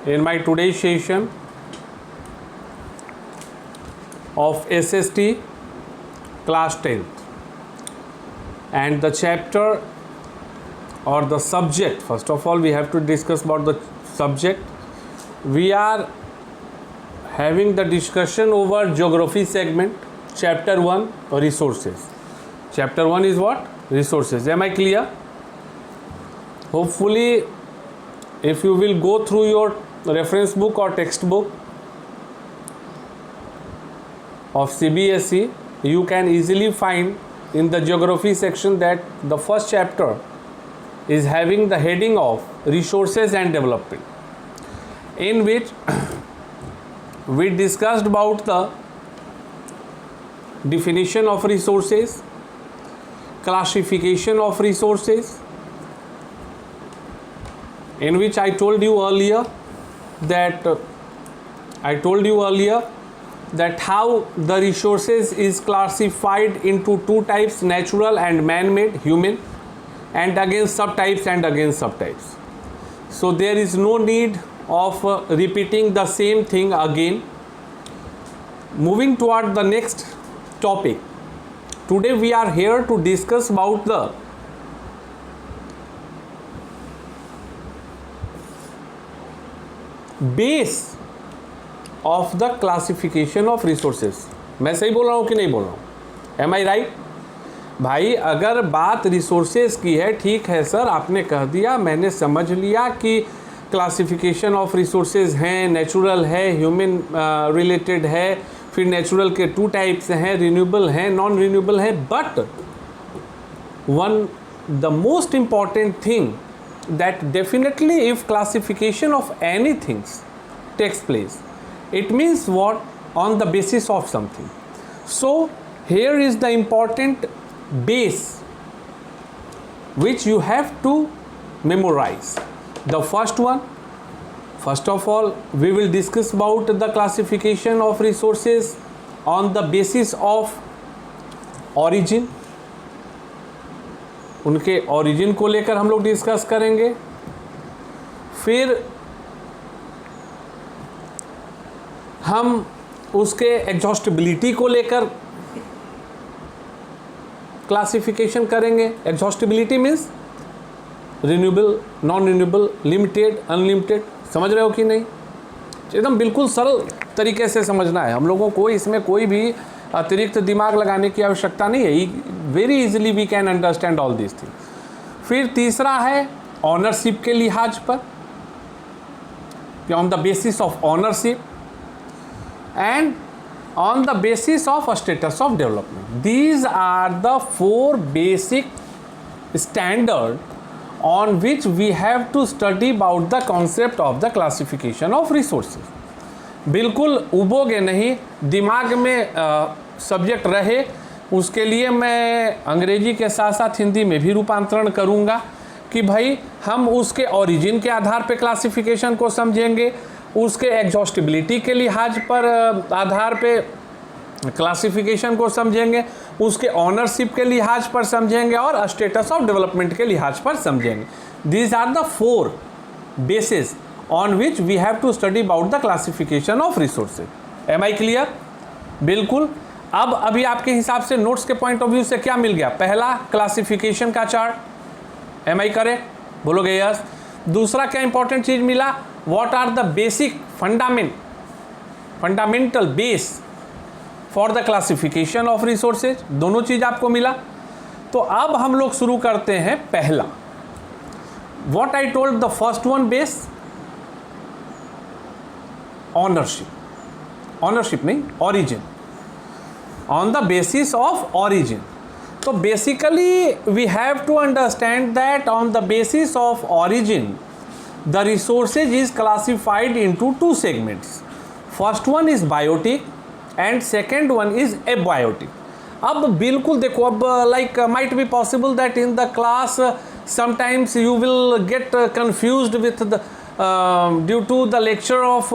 in my today's session of SST class 10th, and the chapter or the subject, first of all we have to discuss about the subject. We are having the discussion over geography segment, chapter 1, resources. Chapter 1 is what? Resources. Am I clear? Hopefully if you will go through your reference book or textbook of CBSE, you can easily find in the geography section that the first chapter is having the heading of resources and development, in which we discussed about the definition of resources, classification of resources, in which I told you earlier that how the resources is classified into two types, natural and man-made, human, and again subtypes. So there is no need of repeating the same thing again. Moving toward the next topic, today we are here to discuss about the base of the classification of resources. मैं सही बोल रहा हूँ कि नहीं बोल रहा हूँ? Am I right? भाई अगर बात रिसोर्सेज की है, ठीक है सर, आपने कह दिया, मैंने समझ लिया कि क्लासिफिकेशन ऑफ रिसोर्सेज हैं, नेचुरल है, ह्यूमन रिलेटेड है, फिर नेचुरल के टू टाइप्स हैं, रिन्यूएबल हैं, नॉन रिन्यूएबल हैं, but one the most important thing that definitely if classification of any things takes place, it means what? On the basis of something. So here is the important base which you have to memorize. The first one, first of all we will discuss about the classification of resources on the basis of origin. उनके origin को लेकर हम लोग discuss करेंगे. फिर हम उसके exhaustibility को लेकर क्लासिफिकेशन करेंगे. Exhaustibility means renewable, non renewable, limited, unlimited. समझ रहे हो कि नहीं? एकदम बिल्कुल सरल तरीके से समझना है हम लोगों को. इसमें कोई भी अतिरिक्त दिमाग लगाने की आवश्यकता नहीं है. Very easily we can understand all this thing. फिर तीसरा है ऑनरशिप के लिहाज पर, on the basis of ownership and on the basis of status of development. These are the four basic standard on which we have to study about the concept of the classification of resources. बिल्कुल उबोगे नहीं, दिमाग में subject रहे, उसके लिए मैं अंग्रेजी के साथ साथ हिंदी में भी रूपांतरण करूंगा कि भाई हम उसके ओरिजिन के आधार पे क्लासिफिकेशन को समझेंगे, उसके एग्जॉस्टिबिलिटी के लिहाज पर आधार पे क्लासिफिकेशन को समझेंगे, उसके ऑनरशिप के लिहाज पर समझेंगे और स्टेटस ऑफ डेवलपमेंट के लिहाज पर समझेंगे. These are the four basis on which we have to study about the classification of resources. Am I clear? बिल्कुल. अब अभी आपके हिसाब से नोट्स के पॉइंट ऑफ व्यू से क्या मिल गया? पहला क्लासिफिकेशन का चार्ट. Am I correct? बोलोगे यस. दूसरा क्या इंपॉर्टेंट चीज मिला? What are the basic fundamental base for the classification of resources? दोनों चीज आपको मिला. तो अब हम लोग शुरू करते हैं पहला. What I told the first one base, ownership नहीं, origin. On the basis of origin. तो basically we have to understand that on the basis of origin the resources is classified into two segments. First one is biotic and second one is abiotic. अब बिल्कुल देखो, अब like might be possible that in the class sometimes you will get confused with the due to the lecture of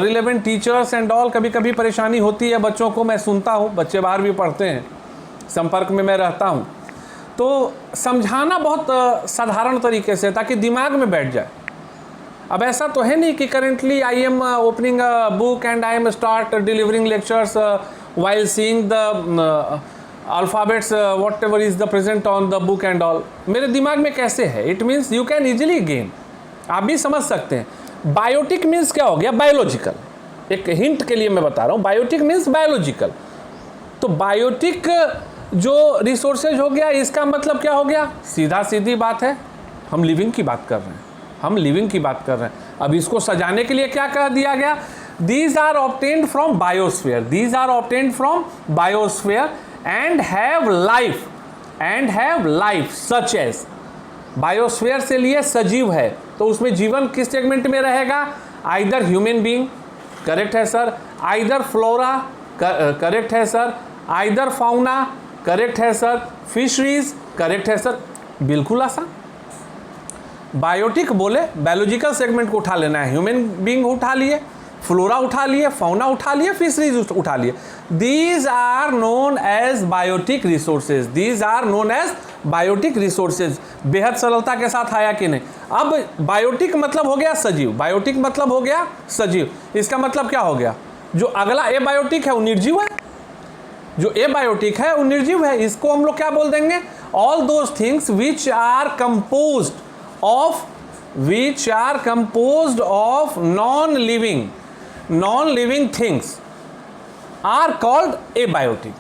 relevant teachers and all. कभी कभी परेशानी होती है बच्चों को, मैं सुनता हूँ, बच्चे बाहर भी पढ़ते हैं, संपर्क में मैं रहता हूँ, तो समझाना बहुत साधारण तरीके से ताकि दिमाग में बैठ जाए. अब ऐसा तो है नहीं कि currently I am opening a book and I am start delivering lectures while seeing the alphabets whatever is the present on the book and all. मेरे दिमाग में कैसे है? It means you can easily gain. आप भी समझ सकते हैं. बायोटिक मीन्स क्या हो गया? बायोलॉजिकल. एक हिंट के लिए मैं बता रहा हूँ, बायोटिक मीन्स बायोलॉजिकल. तो बायोटिक जो रिसोर्सेज हो गया, इसका मतलब क्या हो गया? सीधा सीधी बात है, हम लिविंग की बात कर रहे हैं, हम लिविंग की बात कर रहे हैं. अब इसको सजाने के लिए क्या कह दिया गया? These are obtained from biosphere. These are obtained from biosphere and have life such as. Biosphere से लिए सजीव है, तो उसमें जीवन किस सेगमेंट में रहेगा? आइदर ह्यूमन बीइंग, करेक्ट है सर. आइदर फ्लोरा, करेक्ट है सर. आइदर फाउना, करेक्ट है सर. फिशरीज, करेक्ट है सर. बिल्कुल आसान. बायोटिक बोले बायोलॉजिकल सेगमेंट को उठा लेना है. ह्यूमन बीइंग उठा लिए, फ्लोरा उठा लिए, फाउना उठा लिए, फिशरीज उठा लिए. These are known as biotic resources. These are known as biotic resources. बेहद सरलता के साथ आया कि नहीं? अब बायोटिक मतलब हो गया सजीव, बायोटिक मतलब हो गया सजीव. इसका मतलब क्या हो गया? जो अगला ए बायोटिक है वो निर्जीव है, जो ए बायोटिक है वो निर्जीव है. इसको हम लोग क्या बोल देंगे? All those things which are composed of non-living things are called abiotic.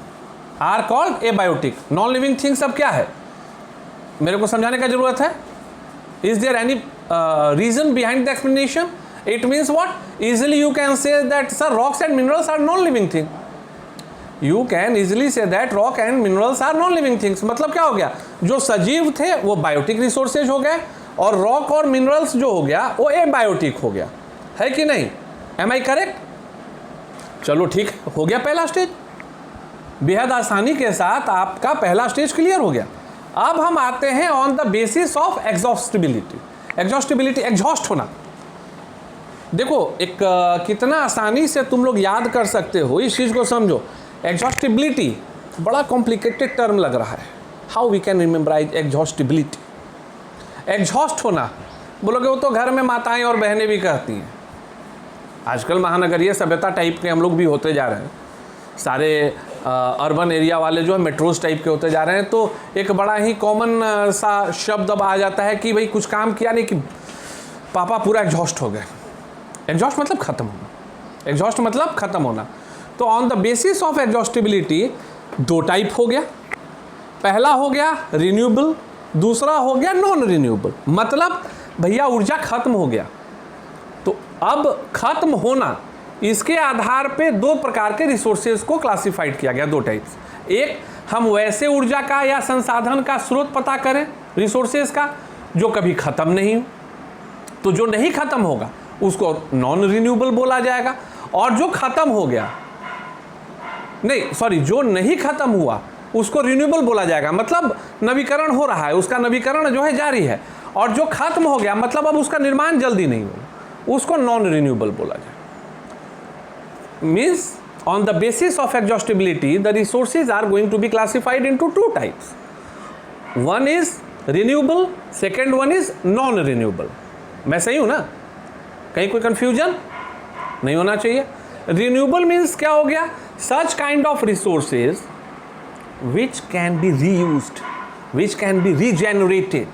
non-living things अब क्या है? मेरे को समझाने का जरूरत है? Is there any reason behind the explanation? It means what? Easily you can say that sir, rocks and minerals are non-living things. You can easily say that rock and minerals are non-living things. मतलब क्या हो गया? जो सजीव थे वो biotic resources हो गए, और रॉक और मिनरल्स जो हो गया वो एबायोटिक हो गया. है कि नहीं? Am I correct? चलो ठीक, हो गया पहला स्टेज. बेहद आसानी के साथ आपका पहला स्टेज क्लियर हो गया. अब हम आते हैं on the basis of exhaustibility. Exhaust होना. देखो एक कितना आसानी से तुम लोग याद कर सकते हो, इस चीज़ को समझो. एग्जॉस्टिबिलिटी बड़ा कॉम्प्लिकेटेड टर्म लग रहा है. How we can rememberise exhaustibility? Exhaust होना बोलोगे वो तो घर में माताएं और बहनें भी कहती हैं. आजकल महानगरीय सभ्यता टाइप के हम लोग भी होते जा रहे हैं. सारे अर्बन एरिया वाले जो है मेट्रोज टाइप के होते जा रहे हैं. तो एक बड़ा ही कॉमन सा शब्द अब आ जाता है कि भाई कुछ काम किया नहीं कि पापा पूरा एग्जॉस्ट हो गए. एग्जॉस्ट मतलब ख़त्म होना. एग्जॉस्ट मतलब ख़त्म होना. तो on the basis of exhaustibility दो टाइप हो गया. पहला हो गया रिन्यूएबल, दूसरा हो गया नॉन रिन्यूएबल. मतलब भैया ऊर्जा खत्म हो गया. तो अब खत्म होना, इसके आधार पे दो प्रकार के रिसोर्सेज को क्लासिफाइड किया गया, दो टाइप्स. एक, हम वैसे ऊर्जा का या संसाधन का स्रोत पता करें रिसोर्सेज का जो कभी खत्म नहीं हो. तो जो नहीं खत्म होगा उसको नॉन रिन्यूएबल बोला जाएगा. और जो खत्म हो गया, नहीं सॉरी, जो नहीं खत्म हुआ उसको रिन्यूएबल बोला जाएगा. मतलब नवीकरण हो रहा है, उसका नवीकरण जो है जारी है. और जो खत्म हो गया मतलब अब उसका निर्माण जल्दी नहीं होगा, उसको नॉन रिन्यूएबल बोला जाएगा. Means on the basis of exhaustibility the resources are going to be classified into two types. One is renewable, second one is non renewable. मैं सही हूं ना? कहीं कोई कंफ्यूजन नहीं होना चाहिए. रिन्यूएबल मीन्स क्या हो गया? सच kind of resources which can be reused, which can be regenerated.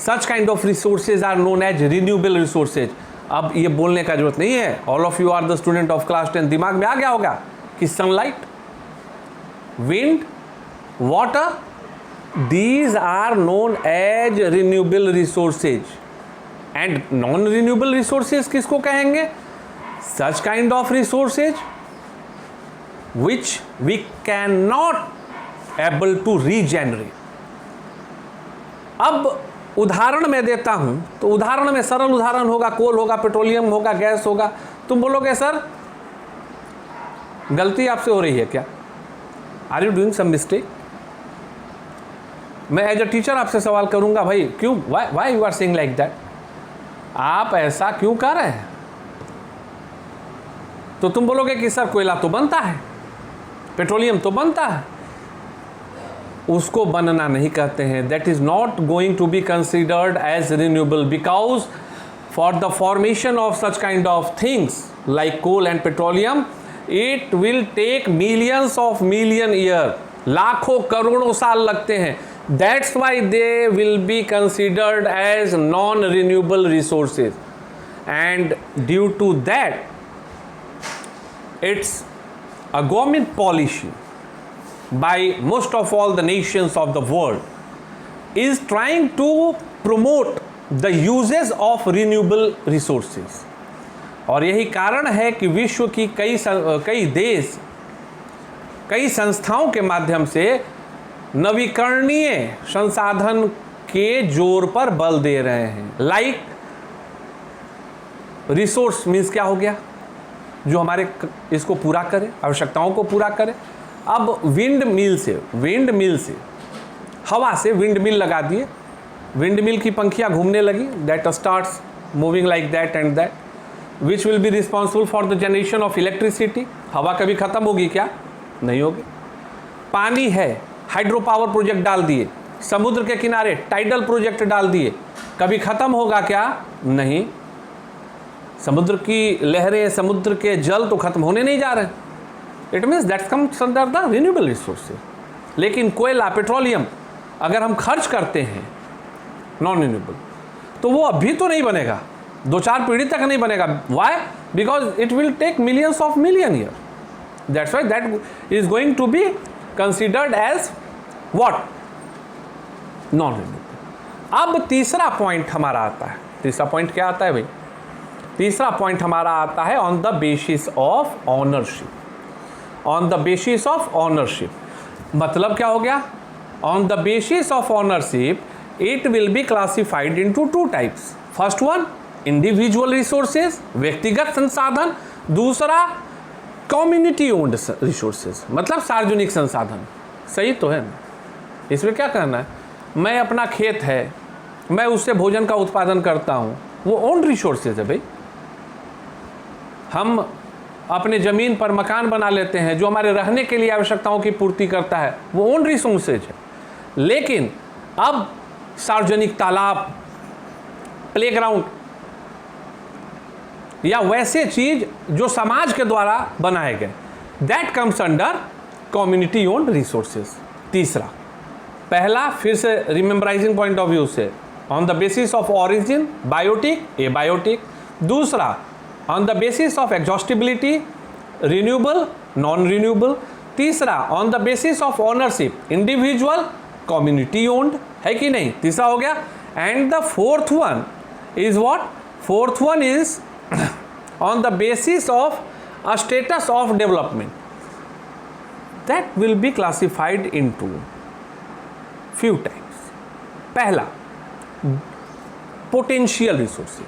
Such kind of resources are known as renewable resources. अब ये बोलने का जरूरत नहीं है. All of you are the student of class 10. दिमाग में आ गया होगा कि sunlight, wind, water, these are known as renewable resources. And non-renewable resources किसको कहेंगे? Such kind of resources which we cannot able to regenerate. अब उदाहरण मैं देता हूं, तो उदाहरण में सरल उदाहरण होगा, कोल होगा, पेट्रोलियम होगा, गैस होगा. तुम बोलोगे सर गलती आपसे हो रही है क्या? Are you doing some mistake? मैं एज अ टीचर आपसे सवाल करूंगा, भाई क्यों, why you are saying like that? आप ऐसा क्यों कर रहे हैं? तो तुम बोलोगे कि सर कोयला तो बनता है, पेट्रोलियम तो बनता है. उसको बनना नहीं कहते हैं. That is not going to be considered as renewable because for the formation of such kind of things like coal and petroleum, it will take millions of million year, लाखों करोड़ों साल लगते हैं. That's why they will be considered as non-renewable resources, and due to that it's a government policy by most of all the nations of the world is trying to promote the uses of renewable resources. और यही कारण है कि विश्व की कई देश कई संस्थाओं के माध्यम से नवीकरणीय संसाधन के जोर पर बल दे रहे हैं. लाइक रिसोर्स मीन्स क्या हो गया, जो हमारे इसको पूरा करे, आवश्यकताओं को पूरा करे. अब विंड मिल से हवा से विंड मिल लगा दिए, विंड मिल की पंखियाँ घूमने लगी, that starts moving like that and that, which will be responsible for the generation of electricity. हवा कभी ख़त्म होगी क्या? नहीं होगी. पानी है, हाइड्रो पावर प्रोजेक्ट डाल दिए, समुद्र के किनारे टाइडल प्रोजेक्ट डाल दिए, कभी ख़त्म होगा क्या? नहीं. समुद्र की लहरें, समुद्र के जल तो ख़त्म होने नहीं जा रहे. It means that's comes under the renewable resources. लेकिन कोयला, पेट्रोलियम अगर हम खर्च करते हैं नॉन रिन्यूएबल, तो वो अभी तो नहीं बनेगा, 2-4 पीढ़ी तक नहीं बनेगा. Why? Because it will take millions of million year. That's why that is going to be considered as what? Non renewable. अब तीसरा पॉइंट हमारा आता है. तीसरा पॉइंट क्या आता है भाई? तीसरा पॉइंट हमारा आता है on the basis of ownership. On the basis of ownership मतलब क्या हो गया? On the basis of ownership it will be classified into 2 types. First one, individual resources, व्यक्तिगत संसाधन. दूसरा, community owned resources, मतलब सार्वजनिक संसाधन. सही तो है ना? इसमें क्या करना है? मैं अपना खेत है, मैं उससे भोजन का उत्पादन करता हूँ, वो ओन्ड रिसोर्सेज है भाई. हम अपने ज़मीन पर मकान बना लेते हैं जो हमारे रहने के लिए आवश्यकताओं की पूर्ति करता है, वो ओन्ड रिसोर्सेज है. लेकिन अब सार्वजनिक तालाब, प्लेग्राउंड या वैसे चीज जो समाज के द्वारा बनाए गए, that comes under community owned resources. तीसरा, पहला फिर से रिमेम्बराइजिंग पॉइंट ऑफ व्यू से on the basis of origin, biotic, abiotic. दूसरा, on the basis of exhaustibility, renewable, non renewable. तीसरा, on the basis of ownership, individual, community owned. है कि नहीं? तीसरा हो गया. And the fourth one is what? Fourth one is on the basis of a status of development. That will B classified into few types. पहला, potential resources.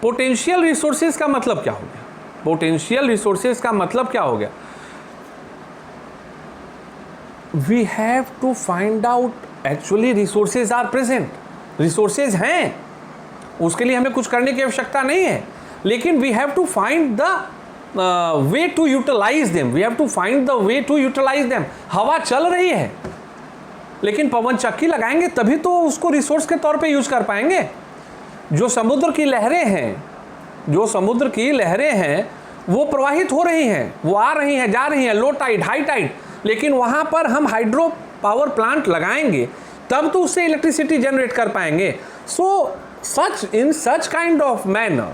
Potential resources का मतलब क्या हो गया? पोटेंशियल रिसोर्सेज का मतलब क्या हो गया? We have to find out actually resources are present. रिसोर्सेज हैं, उसके लिए हमें कुछ करने की आवश्यकता नहीं है, लेकिन we have to find the way to utilise them. We have to find the way to utilise them. हवा चल रही है, लेकिन पवन चक्की लगाएंगे तभी तो उसको रिसोर्स के तौर पे यूज कर पाएंगे. जो समुद्र की लहरें हैं, वो प्रवाहित हो रही हैं, वो आ रही हैं, जा रही हैं, लो टाइड, हाई टाइड, लेकिन वहाँ पर हम हाइड्रो पावर प्लांट लगाएंगे तब तो उससे इलेक्ट्रिसिटी जनरेट कर पाएंगे. सो such kind of manner,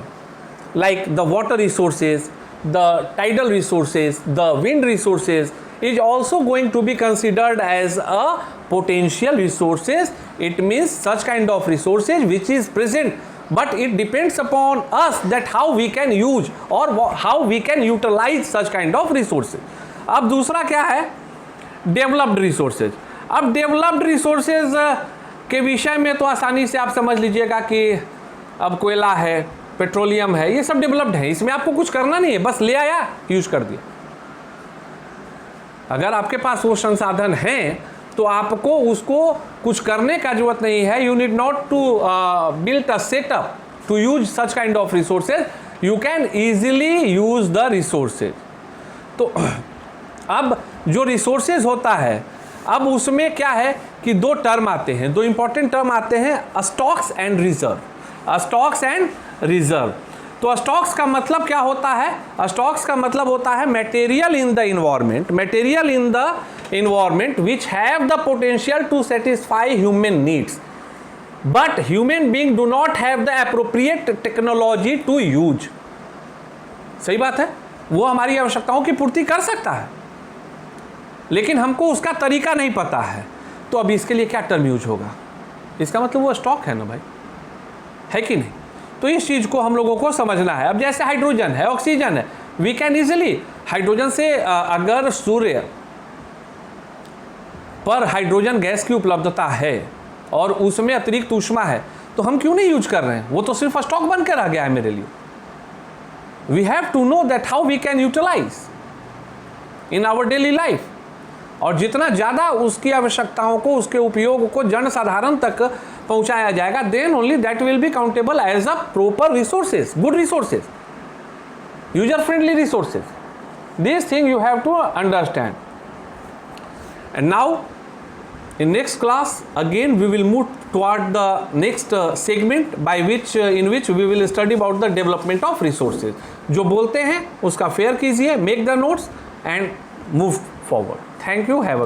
like the water resources, the tidal resources, the wind resources is also going to be considered as a potential resources. It means such kind of resources which is present, but it depends upon us that how we can use or how we can utilize such kind of resources. अब दूसरा क्या है? Developed resources. अब developed resources के विषय में तो आसानी से आप समझ लीजिएगा कि अब कोयला है, पेट्रोलियम है, ये सब डेवलप्ड है. इसमें आपको कुछ करना नहीं है, बस ले आया, यूज कर दिया. अगर आपके पास वो संसाधन हैं तो आपको उसको कुछ करने का जरूरत नहीं है. You need not to build a setup to use such kind of resources. You can easily use the resources. तो अब जो रिसोर्सेज होता है, अब उसमें क्या है कि 2 टर्म आते हैं, 2 इंपॉर्टेंट टर्म आते हैं, stocks and reserve. Stocks and reserve. तो स्टॉक्स का मतलब क्या होता है? स्टॉक्स का मतलब होता है material in the environment, material in the environment which have the potential to satisfy human needs but human being do not have the appropriate technology to use. सही बात है, वो हमारी आवश्यकताओं की पूर्ति कर सकता है लेकिन हमको उसका तरीका नहीं पता है, तो अब इसके लिए क्या टर्म यूज होगा? इसका मतलब वो स्टॉक है ना भाई, है कि नहीं? तो इस चीज़ को हम लोगों को समझना है। अब जैसे हाइड्रोजन है, ऑक्सीजन है, वी कैन इजीली, हाइड्रोजन से अगर सूर्य पर हाइड्रोजन गैस की उपलब्धता है और उसमें अतिरिक्त ऊष्मा है तो हम क्यों नहीं यूज कर रहे हैं? वो तो सिर्फ स्टॉक बन के रह गया है मेरे लिए। We have to know that how we can utilise in our daily life, और जितना ज़्यादा उसकी आवश्यकताओं को, उसके उपयोग को जनसाधारण तक पहुंचाया जाएगा, then only that will be countable as a proper resources, good resources, user friendly resources. This thing you have to understand. And now in next class again we will move toward the next segment by which in which we will study about the development of resources। जो बोलते हैं उसका fair कीजिए, make the notes and move forward। Thank you, have a